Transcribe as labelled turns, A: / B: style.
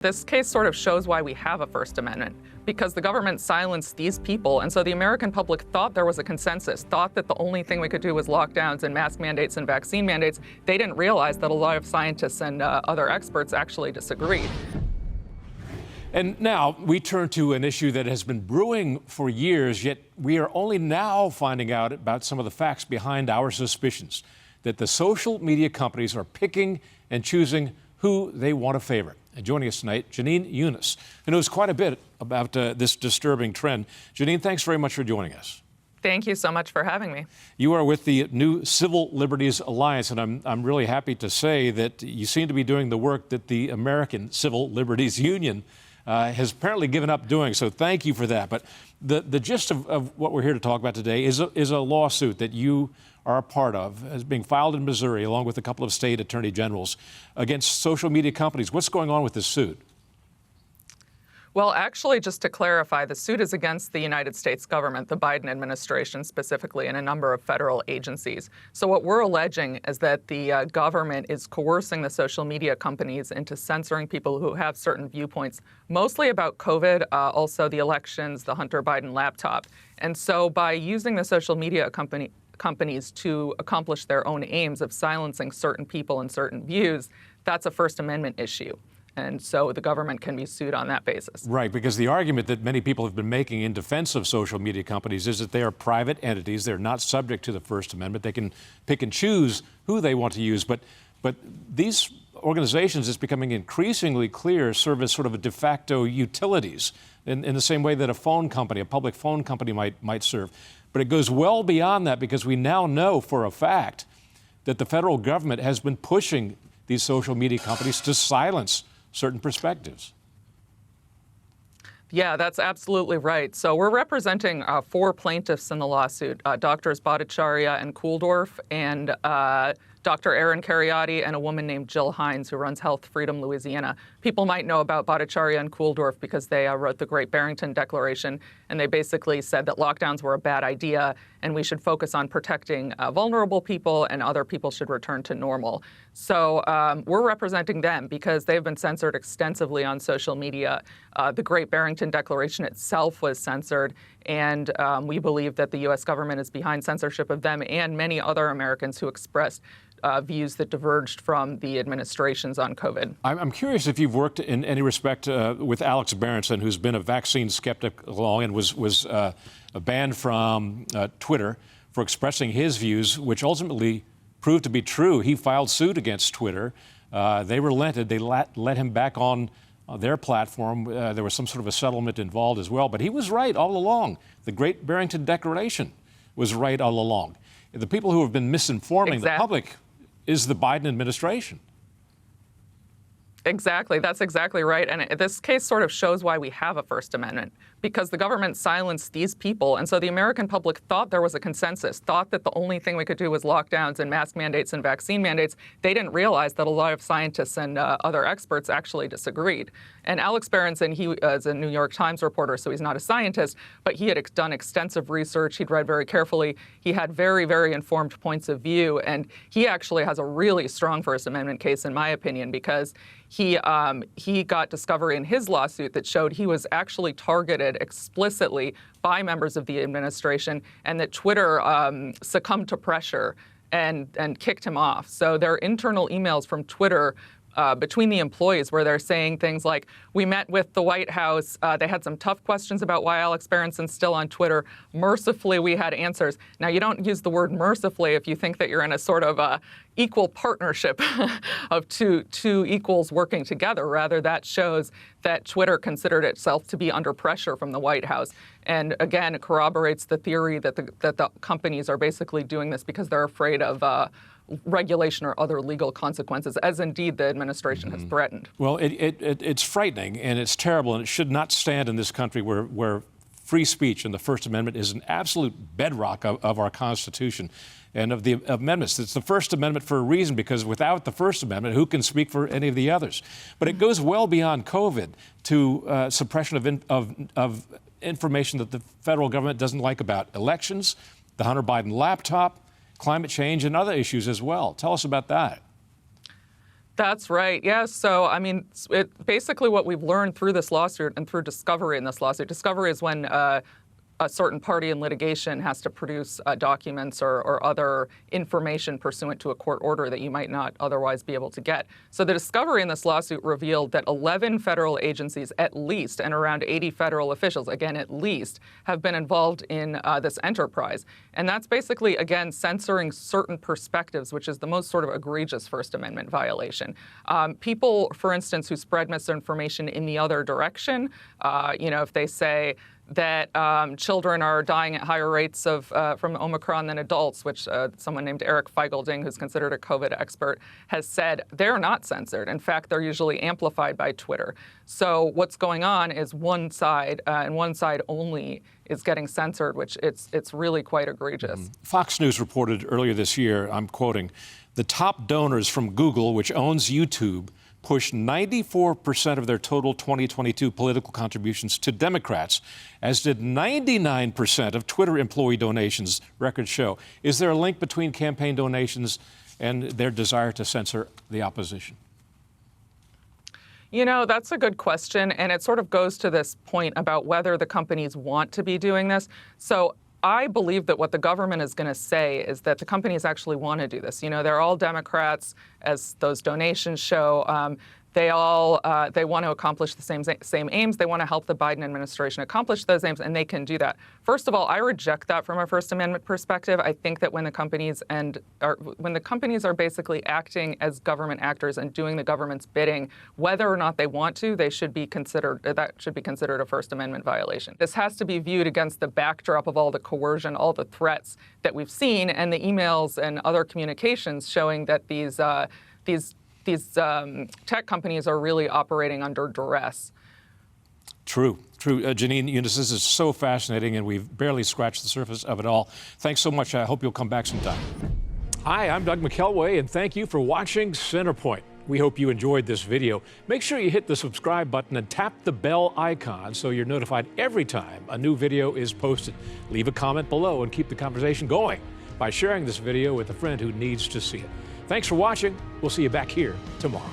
A: This case sort of shows why we have a First Amendment, because the government silenced these people, and so the American public thought there was a consensus, thought that the only thing we could do was lockdowns and mask mandates and vaccine mandates. They didn't realize that a lot of scientists and other experts actually disagreed.
B: And now we turn to an issue that has been brewing for years, yet we are only now finding out about some of the facts behind our suspicions that the social media companies are picking and choosing who they want to favor. And joining us tonight, Jenin Younes, who knows quite a bit about this disturbing trend. Jenin, thanks very much for joining us.
A: Thank you so much for having me.
B: You are with the new Civil Liberties Alliance, and I'm really happy to say that you seem to be doing the work that the American Civil Liberties Union has apparently given up doing. So thank you for that. But the gist of what we're here to talk about today is a lawsuit that you are a part of, as being filed in Missouri, along with a couple of state attorney generals, against social media companies. What's going on with this suit?
A: Well, actually, just to clarify, the suit is against the United States government, the Biden administration specifically, and a number of federal agencies. So what we're alleging is that the government is coercing the social media companies into censoring people who have certain viewpoints, mostly about COVID, also the elections, the Hunter Biden laptop. And so by using the social media companies to accomplish their own aims of silencing certain people and certain views, that's a First Amendment issue. And so the government can be sued on that basis.
B: Right, because the argument that many people have been making in defense of social media companies is that they are private entities. They're not subject to the First Amendment. They can pick and choose who they want to use. But these organizations, it's becoming increasingly clear, serve as sort of a de facto utilities in the same way that a phone company, a public phone company might serve. But it goes well beyond that, because we now know for a fact that the federal government has been pushing these social media companies to silence certain perspectives.
A: Yeah, that's absolutely right. So we're representing 4 plaintiffs in the lawsuit, Drs. Bhattacharya and Kuhldorff, and Dr. Aaron Cariotti, and a woman named Jill Hines, who runs Health Freedom Louisiana. People might know about Bhattacharya and Kuhldorff because they wrote the Great Barrington Declaration, and they basically said that lockdowns were a bad idea and we should focus on protecting vulnerable people, and other people should return to normal. So we're representing them because they've been censored extensively on social media. The Great Barrington Declaration itself was censored, and we believe that the U.S. government is behind censorship of them and many other Americans who expressed views that diverged from the administrations on COVID.
B: I'm curious if you've worked in any respect with Alex Berenson, who's been a vaccine skeptic along and was banned from Twitter for expressing his views, which ultimately proved to be true. He filed suit against Twitter. They relented. They let him back on their platform. There was some sort of a settlement involved as well. But he was right all along. The Great Barrington Declaration was right all along. The people who have been misinforming the public is the Biden administration.
A: Exactly. That's exactly right. And this case sort of shows why we have a First Amendment, because the government silenced these people. And so the American public thought there was a consensus, thought that the only thing we could do was lockdowns and mask mandates and vaccine mandates. They didn't realize that a lot of scientists and other experts actually disagreed. And Alex Berenson, he is a New York Times reporter, so he's not a scientist, but he had done extensive research. He'd read very carefully. He had very, very informed points of view. And he actually has a really strong First Amendment case, in my opinion, because he got discovery in his lawsuit that showed he was actually targeted explicitly by members of the administration, and that Twitter succumbed to pressure and kicked him off. So there are internal emails from Twitter between the employees where they're saying things like, we met with the White House. They had some tough questions about why Alex Berenson's still on Twitter. Mercifully, we had answers. Now, you don't use the word mercifully if you think that you're in a sort of equal partnership of two equals working together. Rather, that shows that Twitter considered itself to be under pressure from the White House. And again, it corroborates the theory that the companies are basically doing this because they're afraid of regulation or other legal consequences, as indeed the administration has threatened.
B: Well, it's frightening and it's terrible, and it should not stand in this country where free speech and the First Amendment is an absolute bedrock of our Constitution and of the amendments. It's the First Amendment for a reason, because without the First Amendment, who can speak for any of the others? But it goes well beyond COVID to suppression of information that the federal government doesn't like about elections, the Hunter Biden laptop, climate change, and other issues as well. Tell us about that.
A: That's right. Yes. So, I mean, basically what we've learned through this lawsuit and through discovery in this lawsuit, discovery is when a certain party in litigation has to produce documents or other information pursuant to a court order that you might not otherwise be able to get. So the discovery in this lawsuit revealed that 11 federal agencies at least, and around 80 federal officials, again at least, have been involved in this enterprise. And that's basically, again, censoring certain perspectives, which is the most sort of egregious First Amendment violation. People, for instance, who spread misinformation in the other direction, if they say that children are dying at higher rates from Omicron than adults, which someone named Eric Feigelding, who's considered a COVID expert, has said they're not censored. In fact, they're usually amplified by Twitter. So what's going on is one side, and one side only, is getting censored, which it's really quite egregious.
B: Fox News reported earlier this year, I'm quoting, the top donors from Google, which owns YouTube, pushed 94% of their total 2022 political contributions to Democrats, as did 99% of Twitter employee donations, records show. Is there a link between campaign donations and their desire to censor the opposition?
A: That's a good question, and it sort of goes to this point about whether the companies want to be doing this. So I believe that what the government is going to say is that the companies actually want to do this. They're all Democrats, as those donations show. They want to accomplish the same aims. They want to help the Biden administration accomplish those aims, and they can do that. First of all, I reject that from a First Amendment perspective. I think that when the companies are basically acting as government actors and doing the government's bidding, whether or not they want to, that should be considered a First Amendment violation. This has to be viewed against the backdrop of all the coercion, all the threats that we've seen, and the emails and other communications showing that these tech companies are really operating under duress.
B: True. Jenin Younes, this is so fascinating, and we've barely scratched the surface of it all. Thanks so much. I hope you'll come back sometime. Hi, I'm Doug McKelway, and thank you for watching Centerpoint. We hope you enjoyed this video. Make sure you hit the subscribe button and tap the bell icon so you're notified every time a new video is posted. Leave a comment below and keep the conversation going by sharing this video with a friend who needs to see it. Thanks for watching. We'll see you back here tomorrow.